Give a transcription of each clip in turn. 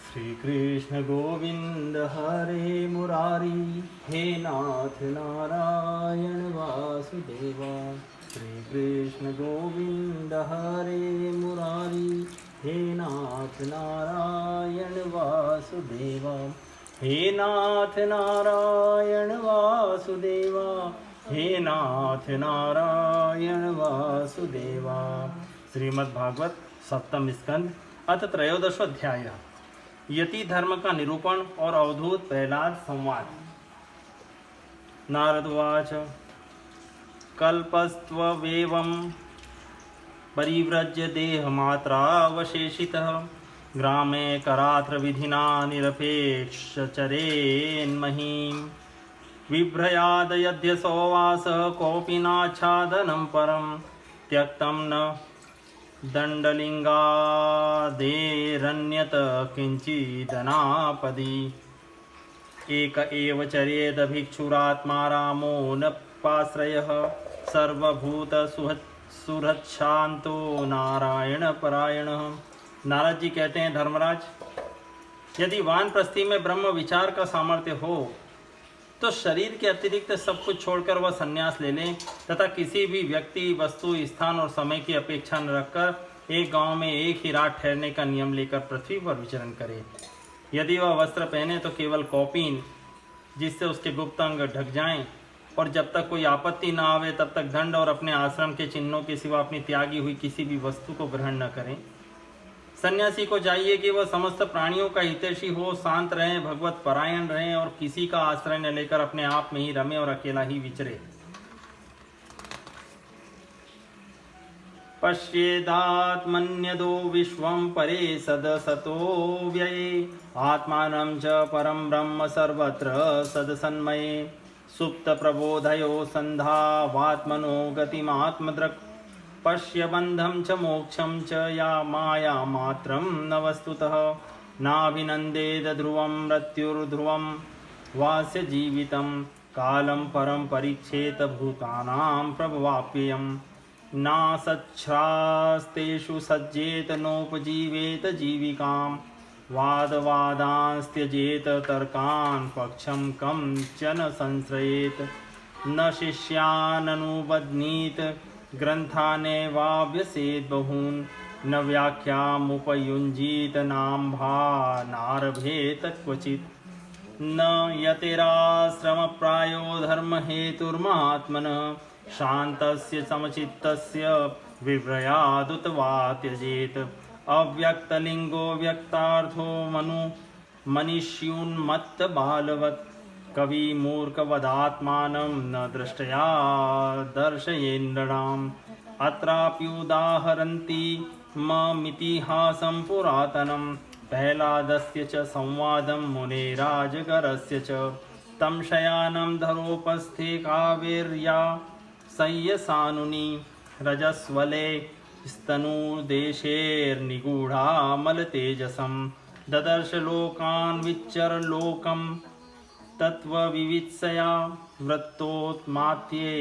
श्री कृष्ण गोविंद हरे मुरारी, हे नाथ नारायण वासुदेवा। श्री कृष्ण गोविंद हरे मुरारी, हे नाथ नारायण वासुदेवा। हे नाथ नारायण वासुदेवा, हे नाथ नारायण वासुदेवा। श्रीमद्भागवत सप्तम स्कंद अथ त्रयोदशोऽध्याय। यति धर्म का निरूपण और अवधूत प्रहलाद संवाद। नारदवाच कल्पस्त्ववेवं परिव्रज्य देहमात्रावशेषितः ग्रामे करात्र विधिना निरपेक्षचरेन्महीं विभ्रयाद यद्य सौवासः कोऽपि नाच्छादनं परं त्यक्तं न दण्डलिङ्गादेरन्यत किञ्चिदनापदि एक एव चरेद भिक्षुरात्मा रामो न पाश्रयः सर्वभूतसुहृच्छान्तो नारायण परायणः। नारद जी कहते हैं, धर्मराज, यदि वानप्रस्थि में ब्रह्म विचार का सामर्थ्य हो तो शरीर के अतिरिक्त सब कुछ छोड़कर वह संन्यास ले लें तथा किसी भी व्यक्ति, वस्तु, स्थान और समय की अपेक्षा न रखकर एक गांव में एक ही रात ठहरने का नियम लेकर पृथ्वी पर विचरण करे। यदि वह वस्त्र पहने तो केवल कौपीन, जिससे उसके गुप्त अंग ढक जाएं, और जब तक कोई आपत्ति न आवे तब तक दंड और अपने आश्रम के चिन्हों के सिवा अपनी त्यागी हुई किसी भी वस्तु को ग्रहण न करें। सन्यासी को चाहिए कि वह समस्त प्राणियों का हितैषी हो, शांत रहें, भगवत परायण रहें और किसी का आश्रय न लेकर अपने आप में ही रमे और अकेला ही विचरे। पश्येदात्मन्यदो विश्वं परे सदसतो व्यये आत्मानं च परं ब्रह्म सर्वत्र सदसन्मये सुप्त प्रबोधयो संधावात्मनो गतिमात्मदृक् पश्य बंधं च मोक्षं च या माया मात्रं न वस्तुतः नाभिनन्देद ध्रुवं मृत्युर्ध्रुवं वास्य जीवितं कालं परं परीक्षेत भूतानां प्रभवाप्ययं नासच्छ्रास्तेषु सज्जेत नोपजीवेत जीविकां वादवादांस्त्यजेत तर्कान् पक्षं कं च न संश्रयेत न शिष्याननुबध्नीत ग्रंथानेवाव्यसेद बहून् न व्याख्यामुपयुञ्जीत नाम्भानारभेत क्वचित् न यतिराश्रमप्रायो धर्महेतुर्महात्मनः शान्तस्य समचित्तस्य विव्रयादुत वा त्यजेत अव्यक्तलिङ्गो व्यक्तार्थो मनुष्योन्मत्त बालवत् कवि मूर्खवदात्मानं न दृष्टया दर्शयेन्नृणाम् अत्राप्युदाहरन्ति ममितिहासं पुरातनं प्रह्लादस्य च संवादं मुनेराजगरस्य च तं शयानं धरोपस्थे कावेर्या संयसानुनि रजस्वले स्तनूदेशेर्निगूढामलतेजसं ददर्श लोकान् विच्चरलोकं तत्त्वविवित्सया वृत्तोत्मात्ये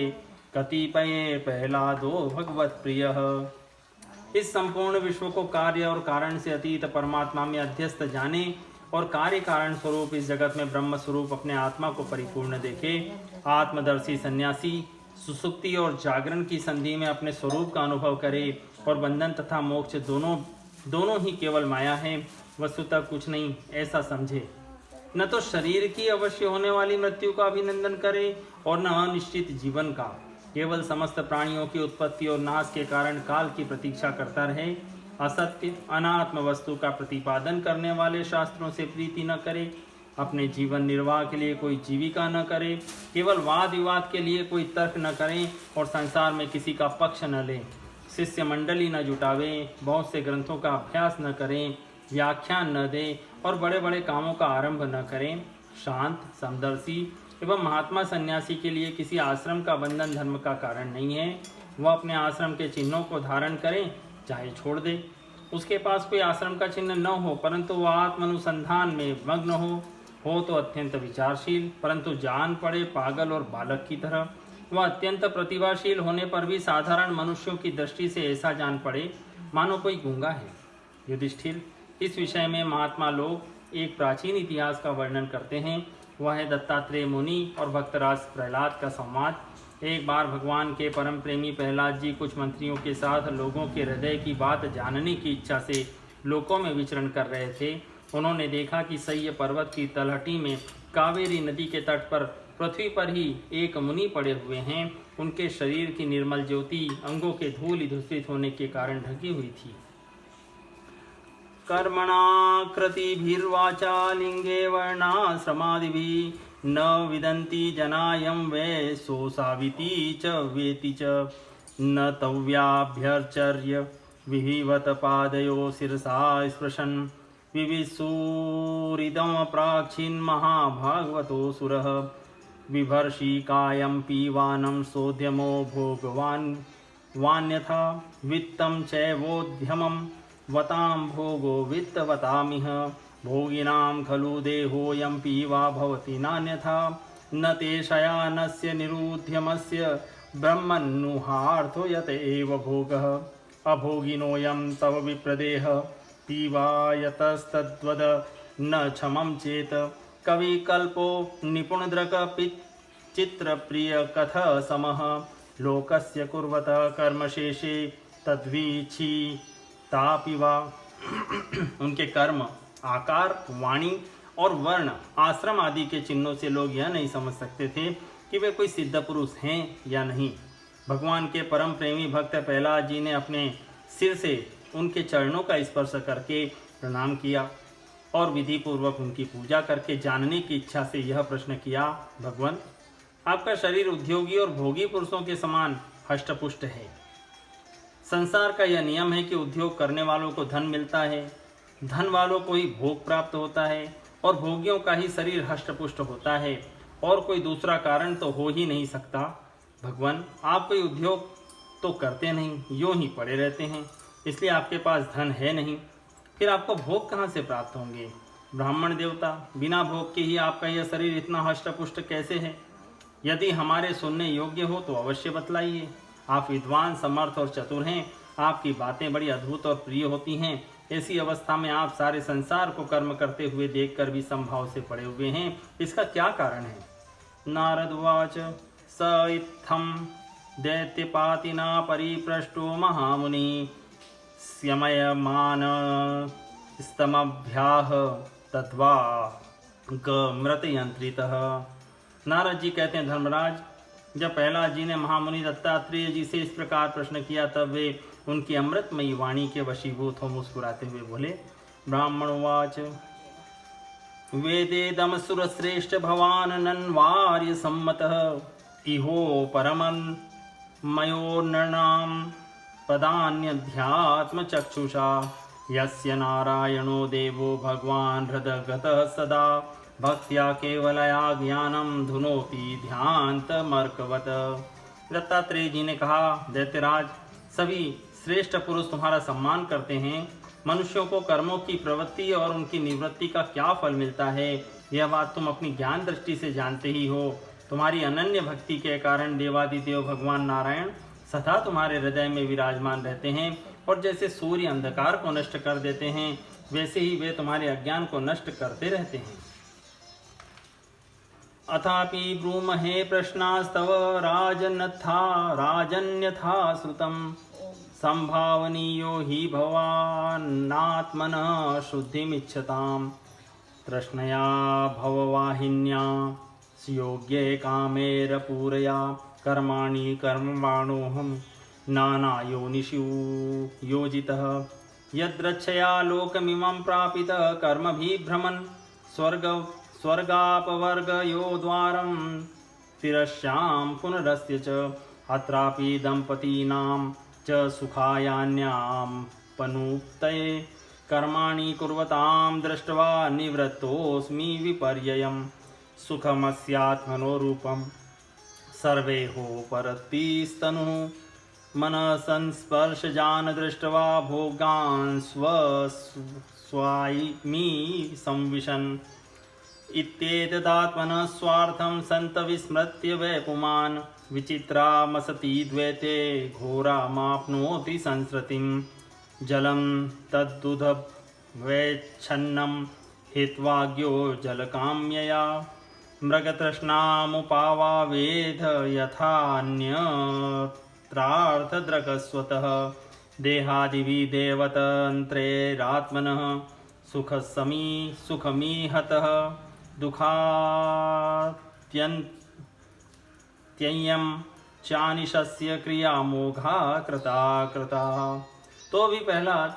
कतिपये प्रह्लादो भगवत्प्रियः। इस संपूर्ण विश्व को कार्य और कारण से अतीत परमात्मा में अध्यस्त जाने और कार्य कारण स्वरूप इस जगत में ब्रह्म स्वरूप अपने आत्मा को परिपूर्ण देखे। आत्मदर्शी सन्यासी सुसुप्ति और जागरण की संधि में अपने स्वरूप का अनुभव करे और बंधन तथा मोक्ष दोनों ही केवल माया है, वस्तुतः कुछ नहीं, ऐसा समझे। न तो शरीर की अवश्य होने वाली मृत्यु का अभिनंदन करे और न अनिश्चित जीवन का। केवल समस्त प्राणियों की उत्पत्ति और नाश के कारण काल की प्रतीक्षा करता रहे। असत्य अनात्म वस्तु का प्रतिपादन करने वाले शास्त्रों से प्रीति न करे। अपने जीवन निर्वाह के लिए कोई जीविका न करे। केवल वाद विवाद के लिए कोई तर्क न करें और संसार में किसी का पक्ष न लें। शिष्य मंडली न जुटावें, बहुत से ग्रंथों का अभ्यास न करें, व्याख्यान न दें और बड़े बड़े कामों का आरंभ न करें। शांत, समदर्शी एवं महात्मा सन्यासी के लिए किसी आश्रम का बंधन धर्म का कारण नहीं है। वह अपने आश्रम के चिन्हों को धारण करें चाहे छोड़ दे। उसके पास कोई आश्रम का चिन्ह न हो परंतु वह आत्मानुसंधान में मग्न हो तो अत्यंत विचारशील, परंतु जान पड़े पागल और बालक की तरह। वह अत्यंत प्रतिभाशील होने पर भी साधारण मनुष्यों की दृष्टि से ऐसा जान पड़े मानो कोई गूंगा है। युधिष्ठिर, इस विषय में महात्मा लोग एक प्राचीन इतिहास का वर्णन करते हैं। वह है दत्तात्रेय मुनि और भक्तराज प्रहलाद का संवाद। एक बार भगवान के परम प्रेमी प्रहलाद जी कुछ मंत्रियों के साथ लोगों के हृदय की बात जानने की इच्छा से लोकों में विचरण कर रहे थे। उन्होंने देखा कि सह्य पर्वत की तलहटी में कावेरी नदी के तट पर पृथ्वी पर ही एक मुनि पड़े हुए हैं। उनके शरीर की निर्मल ज्योति अंगों के धूल धूसित होने के कारण ढकी हुई थी। कर्मणा कृतिभिर्वाचा लिंगे वर्णाश्रमादिभिः न विदन्ति जनायं वै सोऽसाविति च वेति च न तव्याभ्यर्चर्य विहिवत पादयो शिरसा स्पृशन् विविशूरिदं प्राक्षिन्महाभागवतो सुरः बिभर्षिकायं पीवानं सोद्यमो भोगवान् वान्यथा वित्तं चैवोद्यमं वतां भोगो वित्तवतामिह भोगिनां खलु देहोऽयं पीवा भवति नान्यथा न ते शयानस्य निरुद्यमस्य ब्रह्मन्नुहार्थो यत एव भोगः अभोगिनोऽयं तव विप्रदेह पीवायतस्तद्वद न क्षमं चेत कविकल्पो निपुणदृक् चित्रप्रियकथ समः लोकस्य कुर्वत कर्मशेषे तद्वीक्षी तापिवा। उनके कर्म, आकार, वाणी और वर्ण, आश्रम आदि के चिन्हों से लोग यह नहीं समझ सकते थे कि वे कोई सिद्ध पुरुष हैं या नहीं। भगवान के परम प्रेमी भक्त प्रहलाद जी ने अपने सिर से उनके चरणों का स्पर्श करके प्रणाम किया और विधि पूर्वक उनकी पूजा करके जानने की इच्छा से यह प्रश्न किया, भगवान आपका शरीर उद्योगी और भोगी पुरुषों के समान हष्टपुष्ट है। संसार का यह नियम है कि उद्योग करने वालों को धन मिलता है, धन वालों को ही भोग प्राप्त होता है और भोगियों का ही शरीर हष्टपुष्ट होता है और कोई दूसरा कारण तो हो ही नहीं सकता। भगवान आप कोई उद्योग तो करते नहीं, यूं ही पड़े रहते हैं, इसलिए आपके पास धन है नहीं, फिर आपको भोग कहाँ से प्राप्त होंगे। ब्राह्मण देवता, बिना भोग के ही आपका यह शरीर इतना हष्टपुष्ट कैसे है? यदि हमारे सुनने योग्य हो तो अवश्य बतलाइए। आप विद्वान, समर्थ और चतुर हैं, आपकी बातें बड़ी अद्भुत और प्रिय होती हैं। ऐसी अवस्था में आप सारे संसार को कर्म करते हुए देखकर भी संभाव से पड़े हुए हैं, इसका क्या कारण है? नारद उवाच स इत्थं दैत्यपातिना परिपृष्टो महामुनि स्यमयमान स्तमभ्याह तद्वा मृतयंत्रितः। नारद जी कहते हैं, धर्मराज, जब प्रहलाद जी ने महामुनि दत्तात्रेय जी से इस प्रकार प्रश्न किया तब वे उनकी अमृतमयी वाणी के वशीभूत हो मुस्कुराते हुए बोले। ब्राह्मणोवाच वेदेदम सुरश्रेष्ठ भवान नन्वार्य सम्मतः इहो परमन् मयोर्नृणां पदान्यध्यात्मचक्षुषा यस्य नारायणो देवो भगवान् हृदगतः सदा भक्त्या केवलया ज्ञानम धुनोति ध्यान्तमर्कवत। दत्तात्रेय जी ने कहा, दैत्यराज, सभी श्रेष्ठ पुरुष तुम्हारा सम्मान करते हैं। मनुष्यों को कर्मों की प्रवृत्ति और उनकी निवृत्ति का क्या फल मिलता है, यह बात तुम अपनी ज्ञान दृष्टि से जानते ही हो। तुम्हारी अनन्य भक्ति के कारण देवादिदेव भगवान नारायण सदा तुम्हारे हृदय में विराजमान रहते हैं और जैसे सूर्य अंधकार को नष्ट कर देते हैं वैसे ही वे तुम्हारे अज्ञान को नष्ट करते रहते हैं। अथापि ब्रूमहे प्रश्नास्तव राजन्यथा श्रुतं संभावनीयो हि भवानात्मनः शुद्धिमिच्छताम् तृष्णया भववाहिन्या योग्ये कामेरपूरया कर्माणि कर्मवाणोऽहं नानायोनिषु योजितः यद्रच्छया लोकमिमं प्रापितः कर्मभिभ्रमन् स्वर्गापवर्गयोद्वारं तिरस्यां पुनरस्य च अत्रापि दम्पतीनां च सुखायान्यां पनुप्तये कर्माणि कुर्वतां दृष्ट्वा निवृत्तोऽस्मि विपर्ययम् सुखमस्यात्मनो रूपं सर्वेहो परतिस्तनुः मनः संस्पर्शजान दृष्ट्वा भोगान् स्वामी संविशन् इत्येतदात्मनः स्वार्थं सन्त विस्मृत्य वै पुमान् विचित्रामसति द्वैते घोरामाप्नोति संसृतिं जलं तद्दुधवैच्छन्नं हित्वाज्ञो जलकाम्यया मृगतृष्णामुपावावेध यथान्यत्रार्थद्रगस्वतः देहादिभिः देवतन्त्रेरात्मनः सुखमीहतः दुःखात्यन्त्ययं चानिशस्य क्रियामोघा कृता। तो भी प्रहलाद,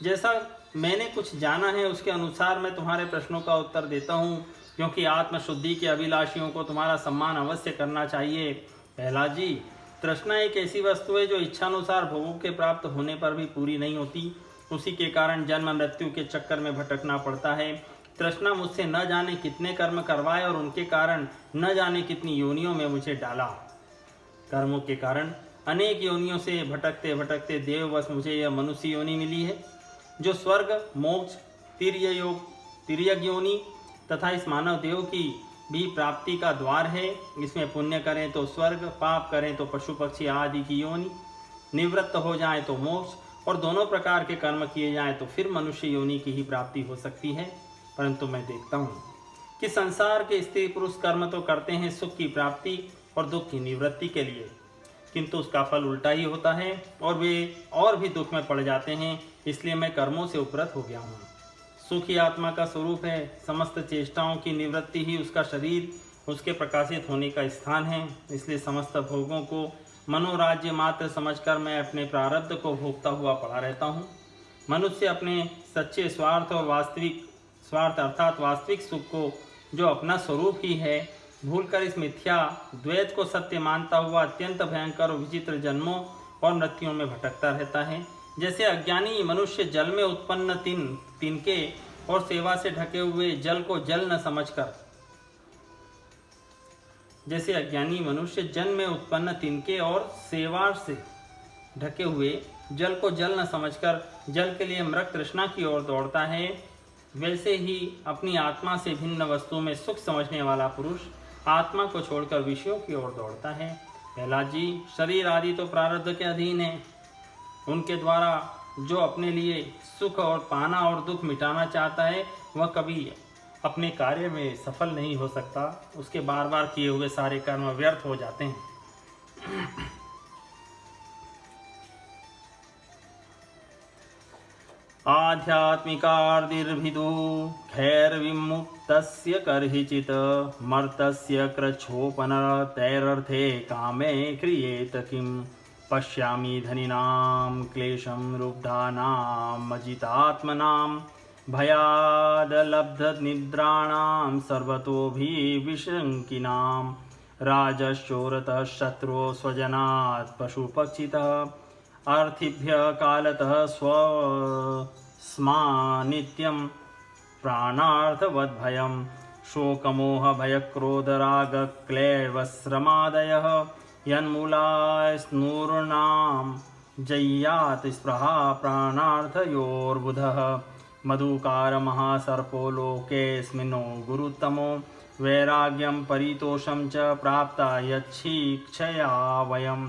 जैसा मैंने कुछ जाना है उसके अनुसार मैं तुम्हारे प्रश्नों का उत्तर देता हूँ, क्योंकि आत्मशुद्धि के अभिलाषियों को तुम्हारा सम्मान अवश्य करना चाहिए। प्रहलाद जी, तृष्णा एक ऐसी वस्तु है जो इच्छानुसार भोगों के प्राप्त होने पर भी पूरी नहीं होती। उसी के कारण जन्म मृत्यु के चक्कर में भटकना पड़ता है। तृष्णा मुझसे न जाने कितने कर्म करवाए और उनके कारण न जाने कितनी योनियों में मुझे डाला। कर्मों के कारण अनेक योनियों से भटकते भटकते देववश मुझे यह मनुष्य योनि मिली है, जो स्वर्ग, मोक्ष, तिर्यक योनि तथा इस मानव देव की भी प्राप्ति का द्वार है। इसमें पुण्य करें तो स्वर्ग, पाप करें तो पशु पक्षी आदि की योनि, निवृत्त हो जाए तो मोक्ष, और दोनों प्रकार के कर्म किए जाएं तो फिर मनुष्य योनि की ही प्राप्ति हो सकती है। परंतु मैं देखता हूँ कि संसार के स्त्री पुरुष कर्म तो करते हैं सुख की प्राप्ति और दुख की निवृत्ति के लिए, किंतु उसका फल उल्टा ही होता है और वे और भी दुख में पड़ जाते हैं। इसलिए मैं कर्मों से उपरत हो गया हूँ। सुख ही आत्मा का स्वरूप है। समस्त चेष्टाओं की निवृत्ति ही उसका शरीर, उसके प्रकाशित होने का स्थान है। इसलिए समस्त भोगों को मनोराज्य मात्र समझकर मैं अपने प्रारब्ध को भोगता हुआ पड़ा रहता हूँ। मनुष्य अपने सच्चे स्वार्थ और स्वार्थ अर्थात वास्तविक सुख को, जो अपना स्वरूप ही है, भूलकर इस मिथ्या द्वैत को सत्य मानता हुआ अत्यंत भयंकर और विचित्र जन्मों और मृत्युओं में भटकता रहता है। जैसे अज्ञानी मनुष्य जल में उत्पन्न तिनके और सेवा से ढके हुए जल को जल न समझकर ढके हुए जल को जल न समझकर जल के लिए मृग तृष्णा की ओर दौड़ता है, वैसे ही अपनी आत्मा से भिन्न वस्तु में सुख समझने वाला पुरुष आत्मा को छोड़कर विषयों की ओर दौड़ता है। प्रहलाद जी, शरीर आदि तो प्रारब्ध के अधीन है। उनके द्वारा जो अपने लिए सुख और पाना और दुख मिटाना चाहता है, वह कभी अपने कार्य में सफल नहीं हो सकता। उसके बार बार किए हुए सारे कर्म व्यर्थ हो जाते हैं। आध्यात्मिकार्दिर्भिदु खैर्विमुक्तस्य कर्हिचित् मर्तस्य कृच्छोपनतैरर्थे कामे क्रियेत किम् पश्यामि धनिनां क्लेशं रुब्धानां मजितात्मनां भयादलब्धनिद्राणां सर्वतोभिविशङ्किनां राजश्चोरतः शत्रो स्वजनात् पशुपक्षितः अर्थिभ्यः कालतः स्वस्मानित्यं प्राणार्थवद्भयं शोकमोहभयक्रोधरागक्लेशश्रमादयः यन्मूलास्नूर्णां जय्यात् स्पृहा प्राणार्थयोर्बुधः मधुकारमहासर्पो लोकेऽस्मिन्नो गुरुत्तमो वैराग्यं परितोषं च प्राप्ता यच्छिक्षया वयं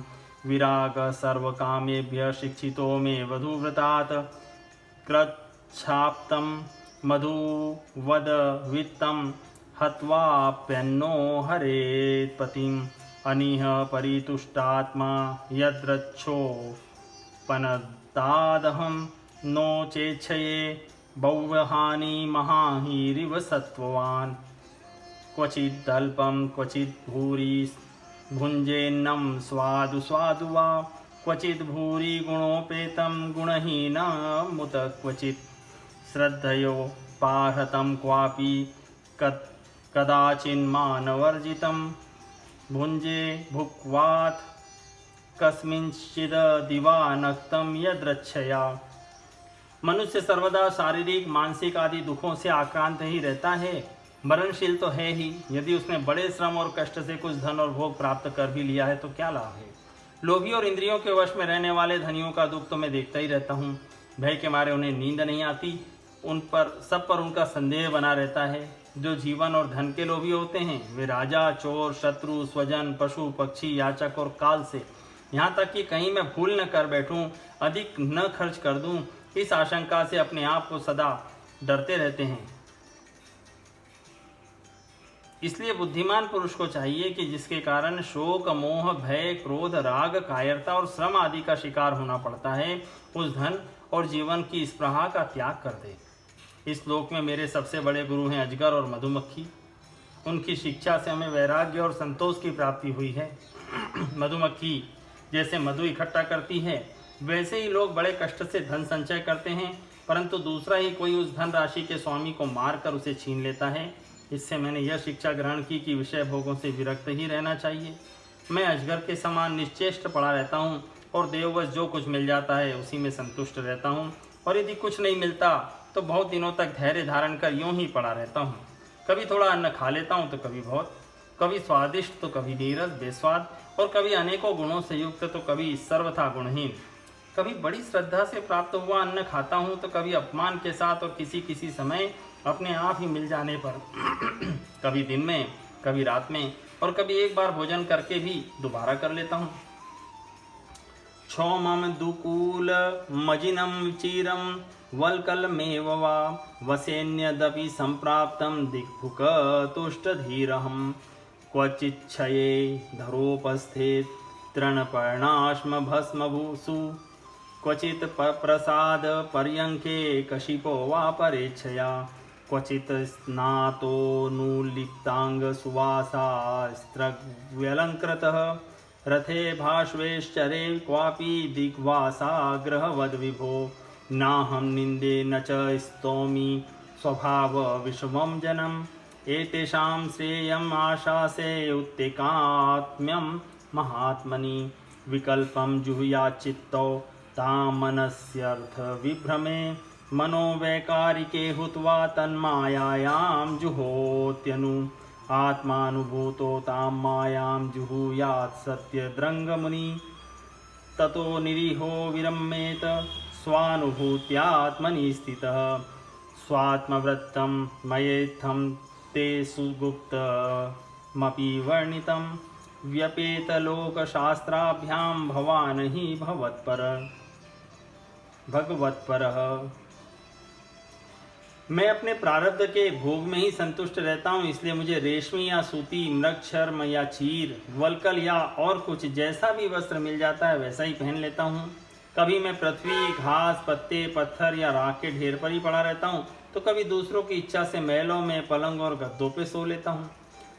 विराग सर्वकामेभ्यः शिक्षितो मे वधूव्रतात् कृच्छाप्तं मधुवदवित्तं हत्वाप्यन्नो हरेत्पतिम् अनिह परितुष्टात्मा यद्रक्षोपनदादहं नो चेच्छये बहुहानि महाहिरिव सत्त्ववान् क्वचिदल्पं क्वचिद् भूरि भुञ्जेन्नं स्वादु स्वादु वा क्वचिद् भूरि गुणोपेतं गुणहीनमुत क्वचित् श्रद्धयोपाहतं क्वापि कदाचिन्मानवर्जितं भुञ्जे भुक्वात् कस्मिंश्चिद दिवानक्तं यद्रच्छया। मनुष्य सर्वदा शारीरिक, मानसिक आदि दुखों से आक्रांत ही रहता है। मरणशील तो है ही। यदि उसने बड़े श्रम और कष्ट से कुछ धन और भोग प्राप्त कर भी लिया है तो क्या लाभ है। लोभी और इंद्रियों के वश में रहने वाले धनियों का दुख तो मैं देखता ही रहता हूँ। भय के मारे उन्हें नींद नहीं आती, उन पर सब पर उनका संदेह बना रहता है। जो जीवन और धन के लोभी होते हैं वे राजा, चोर, शत्रु, स्वजन, पशु, पक्षी, याचक और काल से, यहाँ तक कि कहीं मैं भूल न कर बैठूं, अधिक न खर्च कर दूं, इस आशंका से अपने आप को सदा डरते रहते हैं। इसलिए बुद्धिमान पुरुष को चाहिए कि जिसके कारण शोक, मोह, भय, क्रोध, राग, कायरता और श्रम आदि का शिकार होना पड़ता है, उस धन और जीवन की स्पृहा का त्याग कर दे। इस लोक में मेरे सबसे बड़े गुरु हैं अजगर और मधुमक्खी। उनकी शिक्षा से हमें वैराग्य और संतोष की प्राप्ति हुई है। मधुमक्खी जैसे मधु इकट्ठा करती है, वैसे ही लोग बड़े कष्ट से धन संचय करते हैं, परंतु दूसरा ही कोई उस धन राशि के स्वामी को मारकर उसे छीन लेता है। इससे मैंने यह शिक्षा ग्रहण की कि विषय भोगों से विरक्त ही रहना चाहिए। मैं अजगर के समान निश्चेष्ट पड़ा रहता हूँ और देववश जो कुछ मिल जाता है उसी में संतुष्ट रहता हूँ, और यदि कुछ नहीं मिलता तो बहुत दिनों तक धैर्य धारण कर यूं ही पड़ा रहता हूँ। कभी थोड़ा अन्न खा लेता हूँ तो कभी बहुत, कभी स्वादिष्ट तो कभी नीरस बेस्वाद, और कभी अनेकों गुणों से युक्त तो कभी सर्वथा गुणहीन। कभी बड़ी श्रद्धा से प्राप्त हुआ अन्न खाता हूँ तो कभी अपमान के साथ, और किसी किसी समय अपने आप ही मिल जाने पर कभी दिन में, कभी रात में, और कभी एक बार भोजन करके भी दोबारा कर लेता हूँ। क्षौमम दुकूल मजिनम चीरम वल्कलमेव वा वसेन्यदपि संप्राप्तं दिग्भुक तुष्टधीरहं क्वचिच्छये धरोपस्थे तृणपर्णाश्म भस्मभूसु क्वचित् प्रसाद पर्यंके कशिपो वा परेच्छया क्वचित् स्नातोनुलिप्तांग सुवासास्त्रव्यलंकृतः रथे भाष्वेश्चरे क्वापि दिग्वासाग्रहवद् विभो नाहं निन्दे न च स्तौमि स्वभाव विश्वं जनम् एतेषां श्रेयम् आशासे उत्तेकात्म्यं महात्मनि विकल्पं जुहुयाच्चित्तौ तामनस्यर्थ विभ्रमे मनोवैकारिके हुत्वा तन्मायायां जुहोत्यनु आत्मानुभूतो तां मायां जुहुयात् सत्यद्रङ्गमुनि ततो निरीहो विरम्येत स्वानुभूत्यात्मनि स्थितः स्वात्मवृत्तं मयेत्थं ते सुगुप्तमपि वर्णितं व्यपेतलोकशास्त्राभ्यां भवान् हि भगवत्परः। मैं अपने प्रारब्ध के भोग में ही संतुष्ट रहता हूँ, इसलिए मुझे रेशमी या सूती, मृगचर्म या चीर, वलकल या और कुछ जैसा भी वस्त्र मिल जाता है वैसा ही पहन लेता हूँ। कभी मैं पृथ्वी, घास, पत्ते, पत्थर या राख के ढेर पर ही पड़ा रहता हूँ, तो कभी दूसरों की इच्छा से महलों में पलंग और गद्दों पे सो लेता हूँ।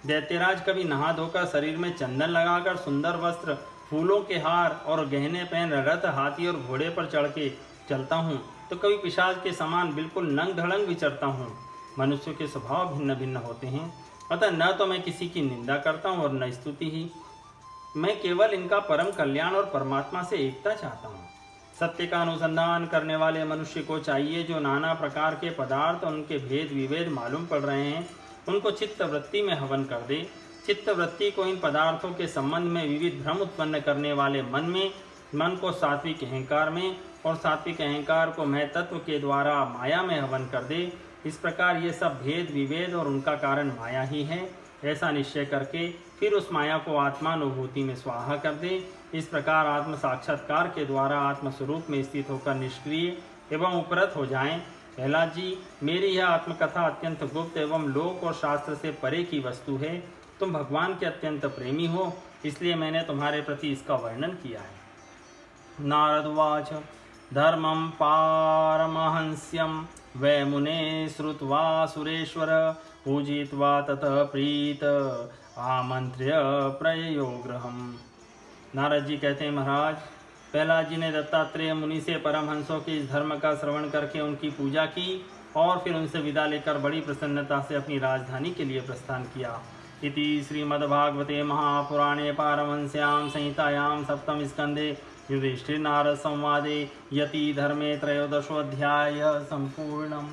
दैत्यराज कभी नहा धोकर शरीर में चंदन लगाकर सुंदर वस्त्र, फूलों के हार और गहने पहन रथ, हाथी और घोड़े पर चढ़ के चलता हूँ, तो कभी पिशाच के समान बिल्कुल नंग धड़ंग विचरता हूँ। मनुष्य के स्वभाव भिन्न भिन्न होते हैं, अतः न तो मैं किसी की निंदा करता हूँ और न स्तुति ही। मैं केवल इनका परम कल्याण और परमात्मा से एकता चाहता हूँ। सत्य का अनुसंधान करने वाले मनुष्य को चाहिए जो नाना प्रकार के पदार्थ और उनके भेद विभेद मालूम पड़ रहे हैं उनको चित्त वृत्ति में हवन कर दे। चित्त वृत्ति को इन पदार्थों के संबंध में विविध भ्रम उत्पन्न करने वाले मन को सात्विक अहंकार में, और सात्विक अहंकार को मैं तत्व के द्वारा माया में हवन कर दे। इस प्रकार ये सब भेद विभेद और उनका कारण माया ही है, ऐसा निश्चय करके फिर उस माया को आत्मानुभूति में स्वाहा कर दे। इस प्रकार आत्म साक्षात्कार के द्वारा आत्मस्वरूप में स्थित होकर निष्क्रिय एवं उपरत हो जाएं। प्रहलाद जी, मेरी यह आत्मकथा अत्यंत गुप्त एवं लोक और शास्त्र से परे की वस्तु है। तुम भगवान के अत्यंत प्रेमी हो, इसलिए मैंने तुम्हारे प्रति इसका वर्णन किया है। नारदवाच धर्मं पारमहंस्यं वै मुने श्रुत्वा सुरेश्वर पूजित्वा ततः प्रीत आमंत्र्य प्रययो गृहम्। नारद जी कहते हैं, महाराज, प्रहलाद जी ने दत्तात्रेय मुनि से परमहंसों के इस धर्म का श्रवण करके उनकी पूजा की और फिर उनसे विदा लेकर बड़ी प्रसन्नता से अपनी राजधानी के लिए प्रस्थान किया। इति श्रीमद्भागवते महापुराणे पारमहंस्यां संहितायां सप्तम स्कंदे युधिष्ठिर नारद संवादे यति धर्मे त्रयोदशोऽध्याय संपूर्णम्।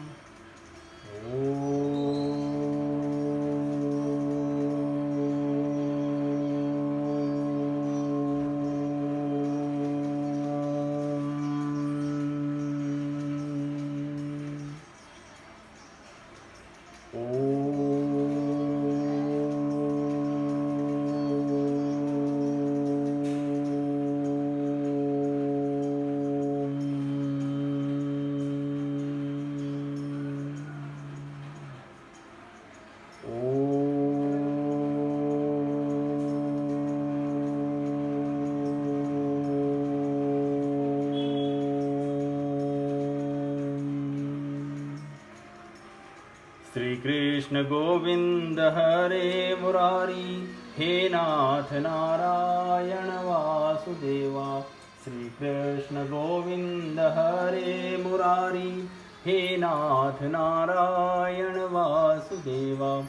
श्री कृष्ण गोविंद हरे मुरारी, हे नाथ नारायण वासुदेवा। श्री कृष्ण गोविंद हरे मुरारी, हे नाथ नारायण वासुदेवा।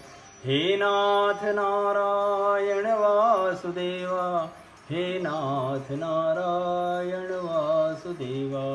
हे नाथ नारायण वासुदेवा, हे नाथ नारायण वासुदेवा।